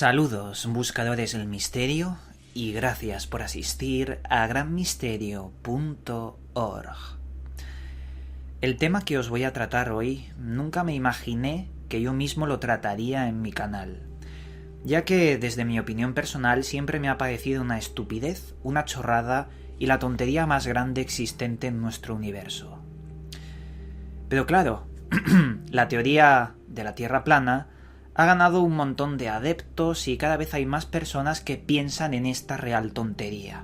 Saludos, buscadores del misterio, y gracias por asistir a granmisterio.org. El tema que os voy a tratar hoy nunca me imaginé que yo mismo lo trataría en mi canal, ya que desde mi opinión personal siempre me ha parecido una estupidez, una chorrada y la tontería más grande existente en nuestro universo. Pero claro, la teoría de la Tierra plana ha ganado un montón de adeptos y cada vez hay más personas que piensan en esta real tontería.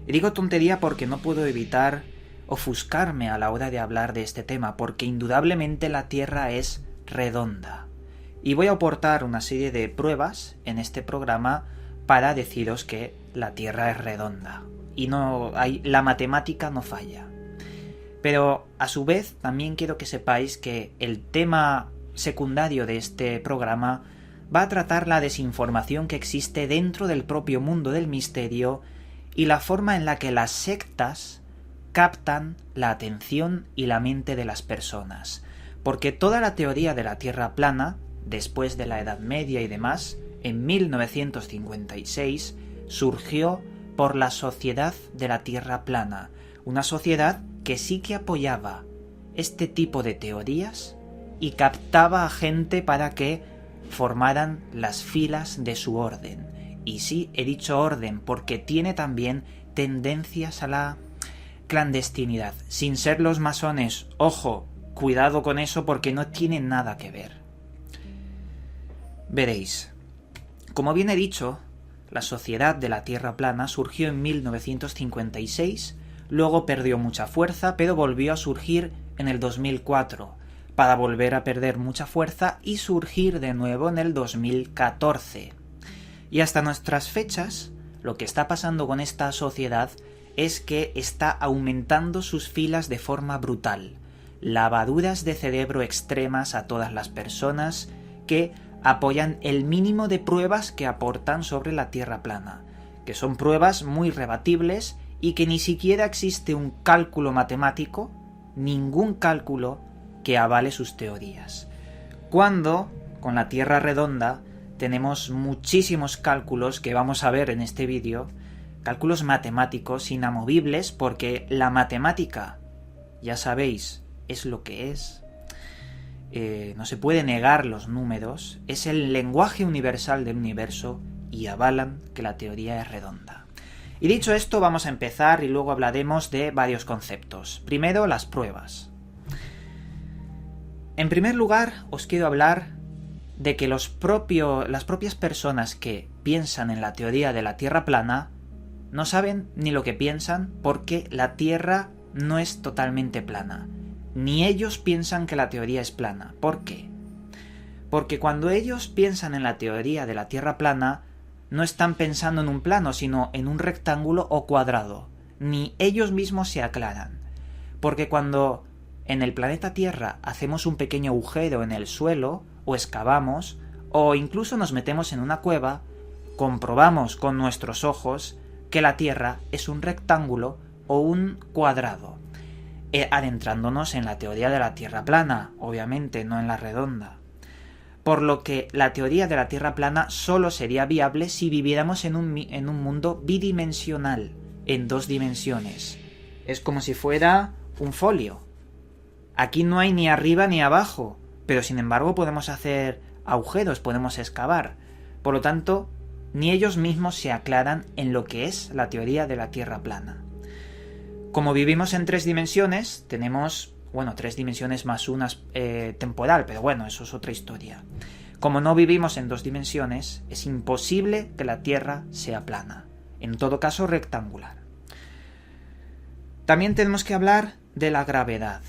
Y digo tontería porque no puedo evitar ofuscarme a la hora de hablar de este tema, porque indudablemente la Tierra es redonda. Y voy a aportar una serie de pruebas en este programa para deciros que la Tierra es redonda. Y la matemática no falla. Pero a su vez también quiero que sepáis que el tema secundario de este programa va a tratar la desinformación que existe dentro del propio mundo del misterio y la forma en la que las sectas captan la atención y la mente de las personas. Porque toda la teoría de la Tierra plana, después de la Edad Media y demás, en 1956, surgió por la Sociedad de la Tierra plana, una sociedad que sí que apoyaba este tipo de teorías y captaba a gente para que formaran las filas de su orden. Y sí, he dicho orden porque tiene también tendencias a la clandestinidad, sin ser los masones. Ojo, cuidado con eso porque no tiene nada que ver. Veréis, como bien he dicho, la Sociedad de la Tierra plana surgió en 1956, luego perdió mucha fuerza, pero volvió a surgir en el 2004, para volver a perder mucha fuerza y surgir de nuevo en el 2014. Y hasta nuestras fechas, lo que está pasando con esta sociedad es que está aumentando sus filas de forma brutal. Lavaduras de cerebro extremas a todas las personas que apoyan el mínimo de pruebas que aportan sobre la Tierra plana, que son pruebas muy rebatibles y que ni siquiera existe un cálculo matemático, ningún cálculo que avale sus teorías. Cuando, con la Tierra redonda, tenemos muchísimos cálculos que vamos a ver en este vídeo, cálculos matemáticos inamovibles, porque la matemática, ya sabéis, es lo que es. No se puede negar los números, es el lenguaje universal del universo y avalan que la teoría es redonda. Y dicho esto, vamos a empezar y luego hablaremos de varios conceptos. Primero, las pruebas. En primer lugar, os quiero hablar de que las propias personas que piensan en la teoría de la Tierra plana no saben ni lo que piensan porque la Tierra no es totalmente plana. Ni ellos piensan que la teoría es plana. ¿Por qué? Porque cuando ellos piensan en la teoría de la Tierra plana, no están pensando en un plano, sino en un rectángulo o cuadrado. Ni ellos mismos se aclaran. Porque cuando en el planeta Tierra hacemos un pequeño agujero en el suelo, o excavamos, o incluso nos metemos en una cueva, comprobamos con nuestros ojos que la Tierra es un rectángulo o un cuadrado, adentrándonos en la teoría de la Tierra plana, obviamente, no en la redonda. Por lo que la teoría de la Tierra plana solo sería viable si viviéramos en un mundo bidimensional, en dos dimensiones. Es como si fuera un folio. Aquí no hay ni arriba ni abajo, pero sin embargo podemos hacer agujeros, podemos excavar. Por lo tanto, ni ellos mismos se aclaran en lo que es la teoría de la Tierra plana. Como vivimos en tres dimensiones, tenemos, tres dimensiones más una temporal, pero bueno, eso es otra historia. Como no vivimos en dos dimensiones, es imposible que la Tierra sea plana, en todo caso rectangular. También tenemos que hablar de la gravedad.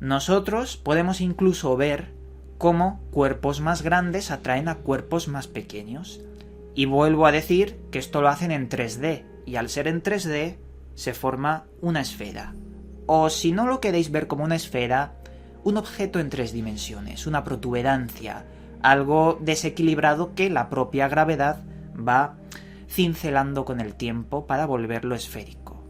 Nosotros podemos incluso ver cómo cuerpos más grandes atraen a cuerpos más pequeños. Y vuelvo a decir que esto lo hacen en 3D, y al ser en 3D se forma una esfera. O si no lo queréis ver como una esfera, un objeto en 3 dimensiones, una protuberancia, algo desequilibrado que la propia gravedad va cincelando con el tiempo para volverlo esférico.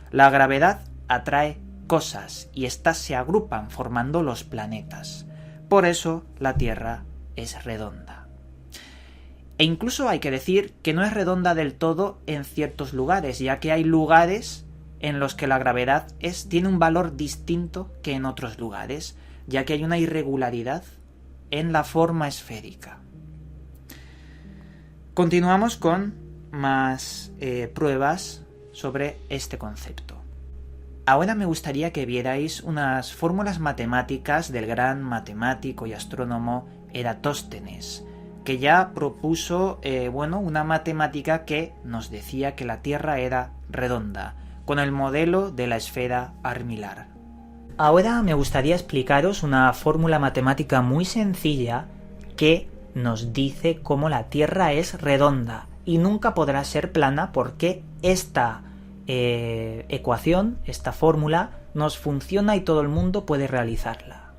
La gravedad atrae cosas y éstas se agrupan formando los planetas. Por eso la Tierra es redonda. E incluso hay que decir que no es redonda del todo en ciertos lugares, ya que hay lugares en los que la gravedad tiene un valor distinto que en otros lugares, ya que hay una irregularidad en la forma esférica. Continuamos con más pruebas sobre este concepto. Ahora me gustaría que vierais unas fórmulas matemáticas del gran matemático y astrónomo Eratóstenes, que ya propuso una matemática que nos decía que la Tierra era redonda, con el modelo de la esfera armilar. Ahora me gustaría explicaros una fórmula matemática muy sencilla que nos dice cómo la Tierra es redonda y nunca podrá ser plana porque esta ecuación, esta fórmula, nos funciona y todo el mundo puede realizarla.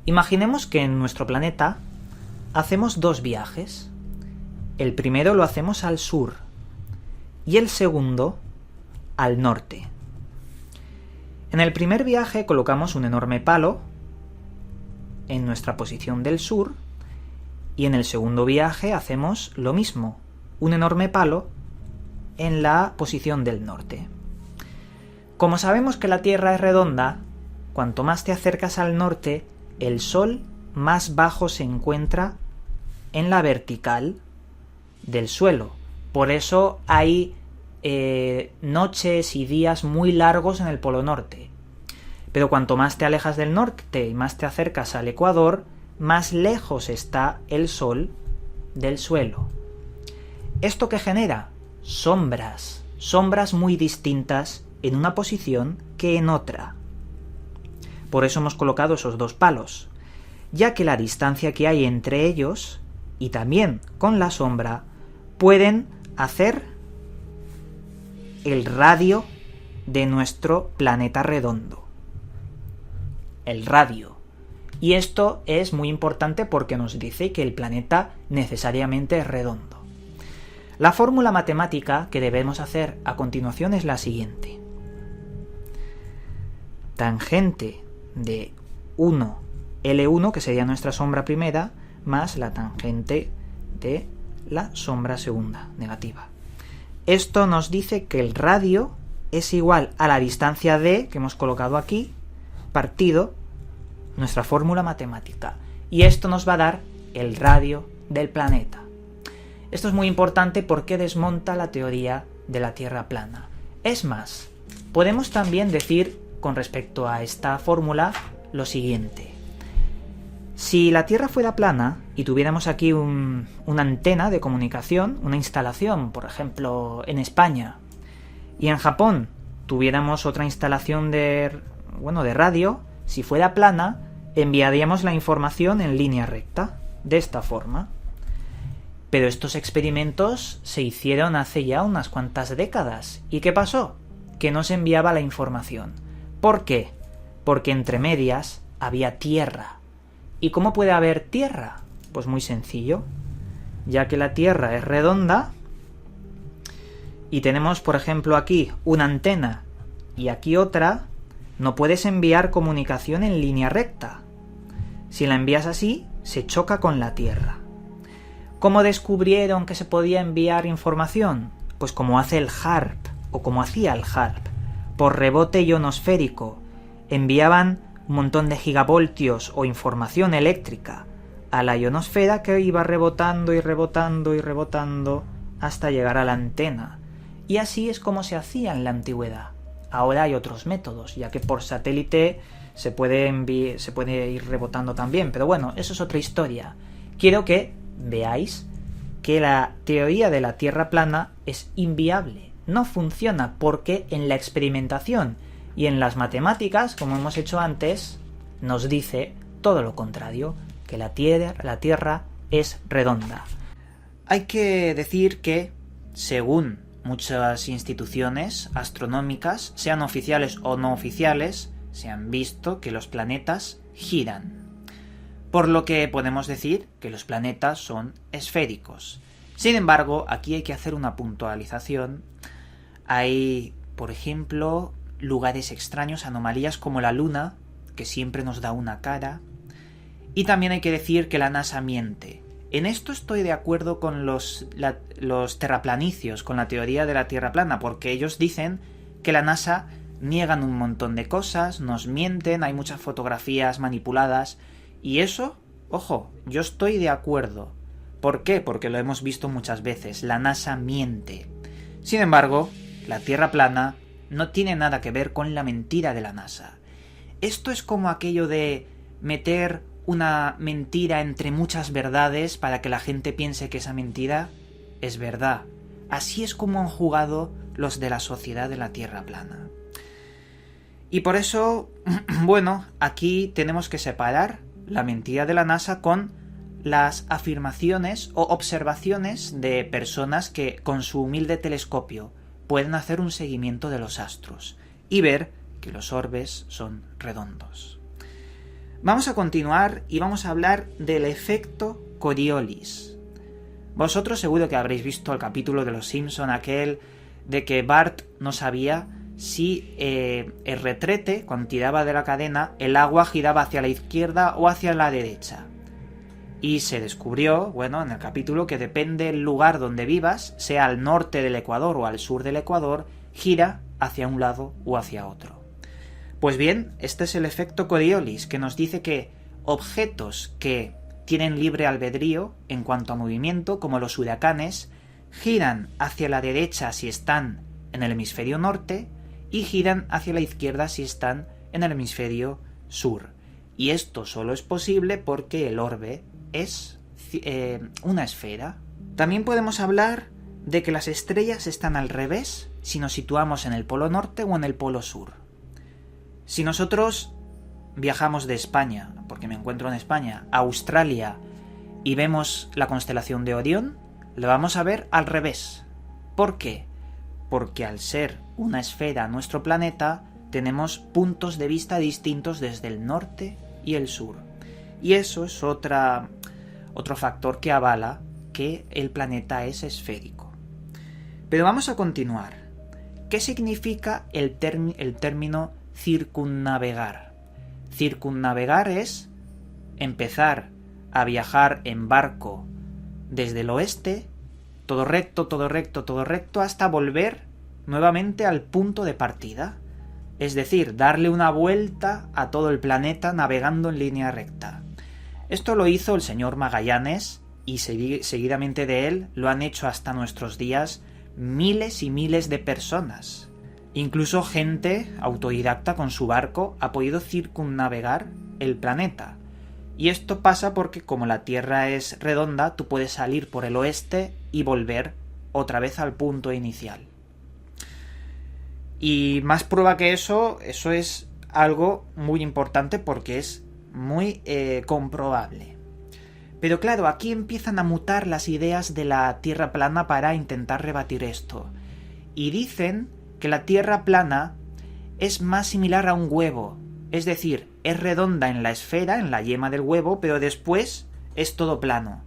Imaginemos que en nuestro planeta hacemos dos viajes. El primero lo hacemos al sur y el segundo al norte. En el primer viaje colocamos un enorme palo en nuestra posición del sur y en el segundo viaje hacemos lo mismo, un enorme palo en la posición del norte. Como sabemos que la Tierra es redonda, cuanto más te acercas al norte, el Sol más bajo se encuentra en la vertical del suelo. Por eso hay noches y días muy largos en el Polo Norte. Pero cuanto más te alejas del norte y más te acercas al Ecuador, más lejos está el Sol del suelo. ¿Esto qué genera? Sombras muy distintas en una posición que en otra. Por eso hemos colocado esos dos palos, ya que la distancia que hay entre ellos, y también con la sombra, pueden hacer el radio de nuestro planeta redondo. El radio. Y esto es muy importante porque nos dice que el planeta necesariamente es redondo. La fórmula matemática que debemos hacer a continuación es la siguiente. Tangente de 1 L1, que sería nuestra sombra primera, más la tangente de la sombra segunda, negativa. Esto nos dice que el radio es igual a la distancia d, que hemos colocado aquí, partido nuestra fórmula matemática. Y esto nos va a dar el radio del planeta. Esto es muy importante porque desmonta la teoría de la Tierra plana. Es más, podemos también decir con respecto a esta fórmula lo siguiente. Si la Tierra fuera plana y tuviéramos aquí una antena de comunicación, una instalación, por ejemplo, en España, y en Japón tuviéramos otra instalación de radio, si fuera plana, enviaríamos la información en línea recta, de esta forma. Pero estos experimentos se hicieron hace ya unas cuantas décadas. ¿Y qué pasó? Que no se enviaba la información. ¿Por qué? Porque entre medias había tierra. ¿Y cómo puede haber tierra? Pues muy sencillo. Ya que la Tierra es redonda y tenemos, por ejemplo, aquí una antena y aquí otra, no puedes enviar comunicación en línea recta. Si la envías así, se choca con la Tierra. ¿Cómo descubrieron que se podía enviar información? Pues como hace el HARP, o como hacía el HARP, por rebote ionosférico. Enviaban un montón de gigavoltios o información eléctrica a la ionosfera que iba rebotando y rebotando y rebotando hasta llegar a la antena. Y así es como se hacía en la antigüedad. Ahora hay otros métodos, ya que por satélite se puede ir rebotando también, pero bueno, eso es otra historia. Quiero que veáis que la teoría de la Tierra plana es inviable, no funciona, porque en la experimentación y en las matemáticas, como hemos hecho antes, nos dice todo lo contrario, que la Tierra es redonda. Hay que decir que, según muchas instituciones astronómicas, sean oficiales o no oficiales, se han visto que los planetas giran. Por lo que podemos decir que los planetas son esféricos. Sin embargo, aquí hay que hacer una puntualización. Hay, por ejemplo, lugares extraños, anomalías como la Luna, que siempre nos da una cara. Y también hay que decir que la NASA miente. En esto estoy de acuerdo con los terraplanicios, con la teoría de la Tierra plana, porque ellos dicen que la NASA niegan un montón de cosas, nos mienten, hay muchas fotografías manipuladas, y eso, ojo, yo estoy de acuerdo. ¿Por qué? Porque lo hemos visto muchas veces, la NASA miente. Sin embargo, la Tierra plana no tiene nada que ver con la mentira de la NASA. Esto es como aquello de meter una mentira entre muchas verdades para que la gente piense que esa mentira es verdad. Así es como han jugado los de la sociedad de la Tierra plana. Y por eso, bueno, aquí tenemos que separar la mentira de la NASA con las afirmaciones o observaciones de personas que con su humilde telescopio pueden hacer un seguimiento de los astros y ver que los orbes son redondos. Vamos a continuar y vamos a hablar del efecto Coriolis. Vosotros seguro que habréis visto el capítulo de Los Simpson, aquel de que Bart no sabía si el retrete, cuando tiraba de la cadena, el agua giraba hacia la izquierda o hacia la derecha. Y se descubrió, bueno, en el capítulo, que depende del lugar donde vivas, sea al norte del Ecuador o al sur del Ecuador, gira hacia un lado o hacia otro. Pues bien, este es el efecto Coriolis, que nos dice que objetos que tienen libre albedrío en cuanto a movimiento, como los huracanes, giran hacia la derecha si están en el hemisferio norte y giran hacia la izquierda si están en el hemisferio sur. Y esto solo es posible porque el orbe es una esfera. También podemos hablar de que las estrellas están al revés si nos situamos en el polo norte o en el polo sur. Si nosotros viajamos de España, porque me encuentro en España, a Australia y vemos la constelación de Orión, la vamos a ver al revés. ¿Por qué? Porque al ser una esfera nuestro planeta, tenemos puntos de vista distintos desde el norte y el sur. Y eso es otro factor que avala que el planeta es esférico. Pero vamos a continuar. ¿Qué significa el término circunnavegar? Circunnavegar es empezar a viajar en barco desde el oeste, todo recto, todo recto, todo recto, hasta volver nuevamente al punto de partida. Es decir, darle una vuelta a todo el planeta navegando en línea recta. Esto lo hizo el señor Magallanes y seguidamente de él lo han hecho hasta nuestros días miles y miles de personas. Incluso gente autodidacta con su barco ha podido circunnavegar el planeta. Y esto pasa porque como la Tierra es redonda, tú puedes salir por el oeste y volver otra vez al punto inicial. Y más prueba que eso es algo muy importante porque es muy comprobable. Pero claro, aquí empiezan a mutar las ideas de la Tierra plana para intentar rebatir esto. Y dicen que la Tierra plana es más similar a un huevo, es decir, es redonda en la esfera, en la yema del huevo, pero después es todo plano.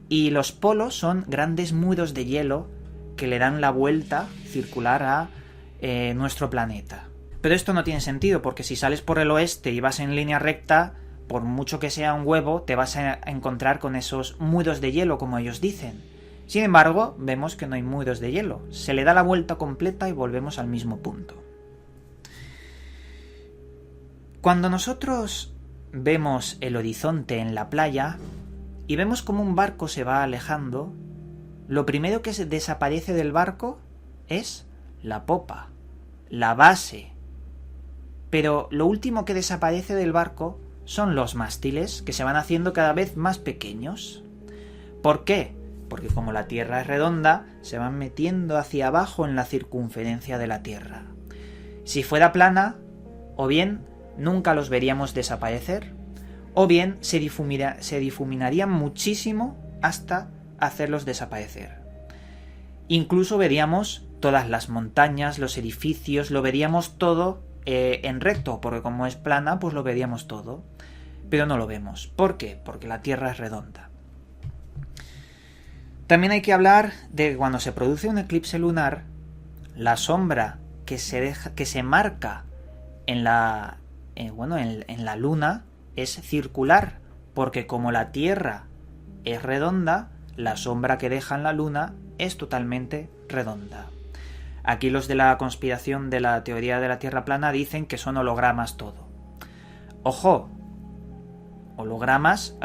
Y los polos son grandes muros de hielo que le dan la vuelta circular a nuestro planeta. Pero esto no tiene sentido, porque si sales por el oeste y vas en línea recta, por mucho que sea un huevo, te vas a encontrar con esos muros de hielo, como ellos dicen. Sin embargo, vemos que no hay muros de hielo. Se le da la vuelta completa y volvemos al mismo punto. Cuando nosotros vemos el horizonte en la playa y vemos como un barco se va alejando, lo primero que desaparece del barco es la popa, la base. Pero lo último que desaparece del barco son los mástiles, que se van haciendo cada vez más pequeños. ¿Por qué? Porque como la Tierra es redonda, se van metiendo hacia abajo en la circunferencia de la Tierra. Si fuera plana, o bien nunca los veríamos desaparecer, o bien se difuminarían muchísimo hasta hacerlos desaparecer. Incluso veríamos todas las montañas, los edificios, lo veríamos todo en recto, porque como es plana, pues lo veríamos todo. Pero no lo vemos. ¿Por qué? Porque la Tierra es redonda. También hay que hablar de que cuando se produce un eclipse lunar, la sombra que se marca en la luna es circular, porque como la Tierra es redonda, la sombra que deja en la Luna es totalmente redonda. Aquí los de la conspiración de la teoría de la Tierra plana dicen que son hologramas todo. ¡Ojo! Hologramas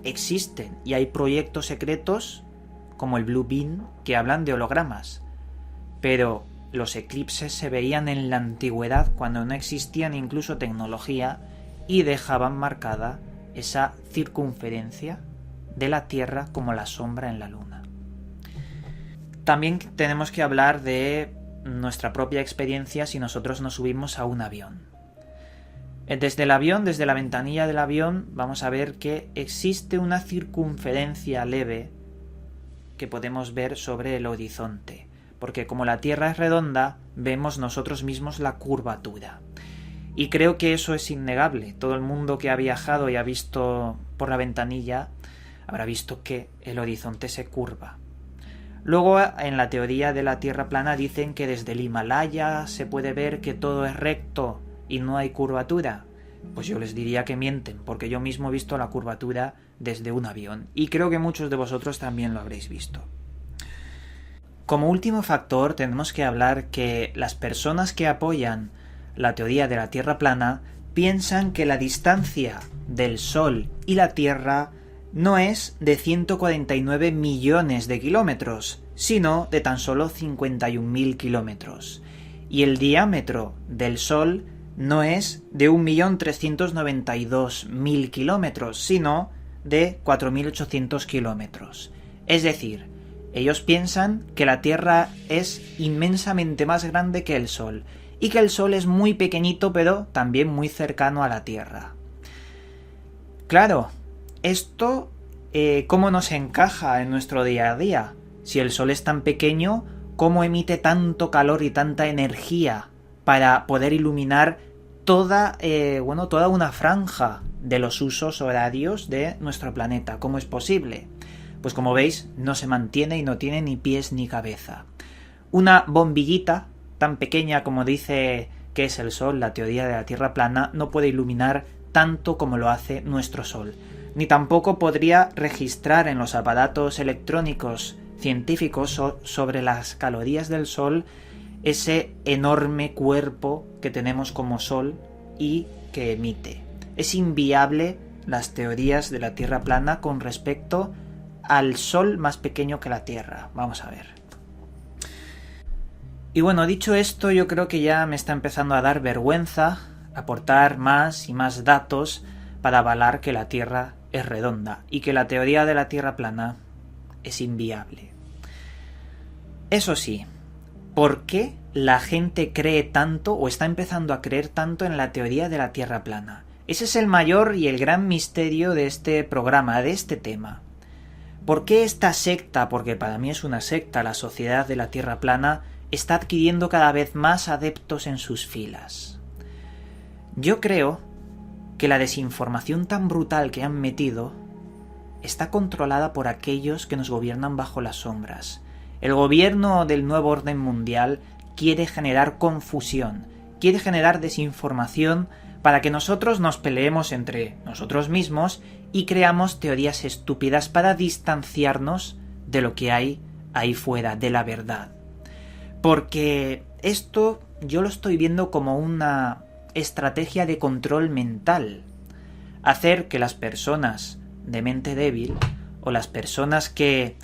existen y hay proyectos secretos como el Blue Beam que hablan de hologramas. Pero los eclipses se veían en la antigüedad cuando no existía incluso tecnología y dejaban marcada esa circunferencia de la Tierra como la sombra en la Luna. También tenemos que hablar de nuestra propia experiencia si nosotros nos subimos a un avión. Desde el avión, desde la ventanilla del avión, vamos a ver que existe una circunferencia leve que podemos ver sobre el horizonte, porque como la Tierra es redonda, vemos nosotros mismos la curvatura. Y creo que eso es innegable. Todo el mundo que ha viajado y ha visto por la ventanilla habrá visto que el horizonte se curva. Luego, en la teoría de la Tierra plana dicen que desde el Himalaya se puede ver que todo es recto y no hay curvatura. Pues yo les diría que mienten, porque yo mismo he visto la curvatura desde un avión, y creo que muchos de vosotros también lo habréis visto. Como último factor, tenemos que hablar que las personas que apoyan la teoría de la Tierra plana piensan que la distancia del Sol y la Tierra no es de 149 millones de kilómetros, sino de tan solo 51.000 kilómetros. Y el diámetro del Sol no es de 1.392.000 kilómetros, sino de 4.800 kilómetros. Es decir, ellos piensan que la Tierra es inmensamente más grande que el Sol, y que el Sol es muy pequeñito pero también muy cercano a la Tierra. Claro, esto ¿cómo nos encaja en nuestro día a día? Si el Sol es tan pequeño, ¿cómo emite tanto calor y tanta energía para poder iluminar toda una franja de los usos horarios de nuestro planeta? ¿Cómo es posible? Pues como veis, no se mantiene y no tiene ni pies ni cabeza. Una bombillita tan pequeña como dice que es el Sol, la teoría de la Tierra plana, no puede iluminar tanto como lo hace nuestro Sol. Ni tampoco podría registrar en los aparatos electrónicos científicos sobre las calorías del Sol ese enorme cuerpo que tenemos como Sol y que emite. Es inviable las teorías de la Tierra plana con respecto al Sol más pequeño que la Tierra. Vamos a ver. Y bueno, dicho esto, yo creo que ya me está empezando a dar vergüenza aportar más y más datos para avalar que la Tierra es redonda y que la teoría de la Tierra plana es inviable. Eso sí, ¿por qué la gente cree tanto o está empezando a creer tanto en la teoría de la Tierra plana? Ese es el mayor y el gran misterio de este programa, de este tema. ¿Por qué esta secta, porque para mí es una secta, la Sociedad de la Tierra plana, está adquiriendo cada vez más adeptos en sus filas? Yo creo que la desinformación tan brutal que han metido está controlada por aquellos que nos gobiernan bajo las sombras. El gobierno del nuevo orden mundial quiere generar confusión, quiere generar desinformación para que nosotros nos peleemos entre nosotros mismos y creamos teorías estúpidas para distanciarnos de lo que hay ahí fuera, de la verdad. Porque esto yo lo estoy viendo como una estrategia de control mental. Hacer que las personas de mente débil o las personas que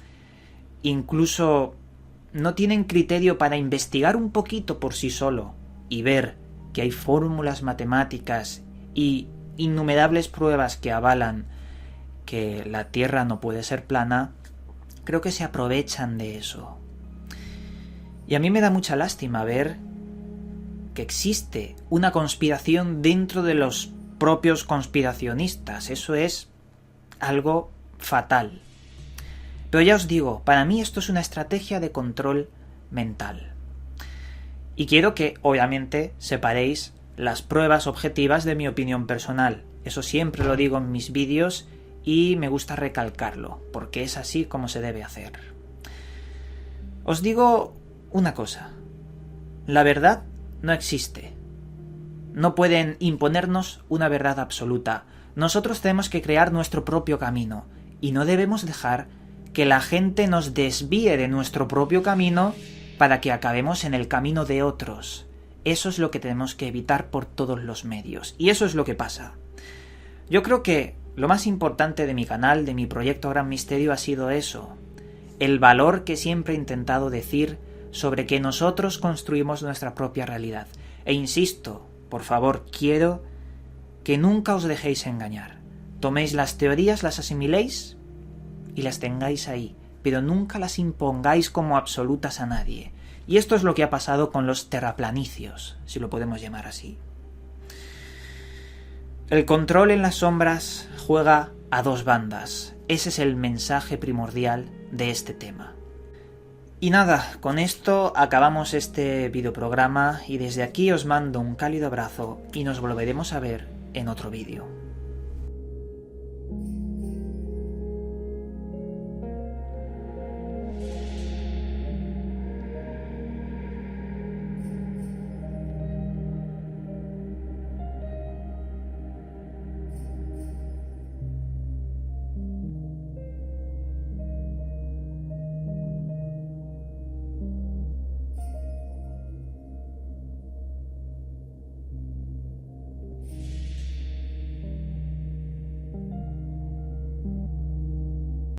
incluso no tienen criterio para investigar un poquito por sí solo y ver que hay fórmulas matemáticas y innumerables pruebas que avalan que la Tierra no puede ser plana, creo que se aprovechan de eso. Y a mí me da mucha lástima ver que existe una conspiración dentro de los propios conspiracionistas. Eso es algo fatal. Pero ya os digo, para mí esto es una estrategia de control mental. Y quiero que, obviamente, separéis las pruebas objetivas de mi opinión personal. Eso siempre lo digo en mis vídeos y me gusta recalcarlo, porque es así como se debe hacer. Os digo una cosa. La verdad no existe. No pueden imponernos una verdad absoluta. Nosotros tenemos que crear nuestro propio camino. y no debemos dejar que la gente nos desvíe de nuestro propio camino para que acabemos en el camino de otros. Eso es lo que tenemos que evitar por todos los medios. Y eso es lo que pasa. Yo creo que lo más importante de mi canal, de mi proyecto Gran Misterio, ha sido eso. El valor que siempre he intentado decir sobre que nosotros construimos nuestra propia realidad. E insisto, por favor, quiero que nunca os dejéis engañar. Toméis las teorías, las asimiléis y las tengáis ahí, pero nunca las impongáis como absolutas a nadie. Y esto es lo que ha pasado con los terraplanicios, si lo podemos llamar así. El control en las sombras juega a dos bandas. Ese es el mensaje primordial de este tema. Y nada, con esto acabamos este videoprograma y desde aquí os mando un cálido abrazo y nos volveremos a ver en otro vídeo.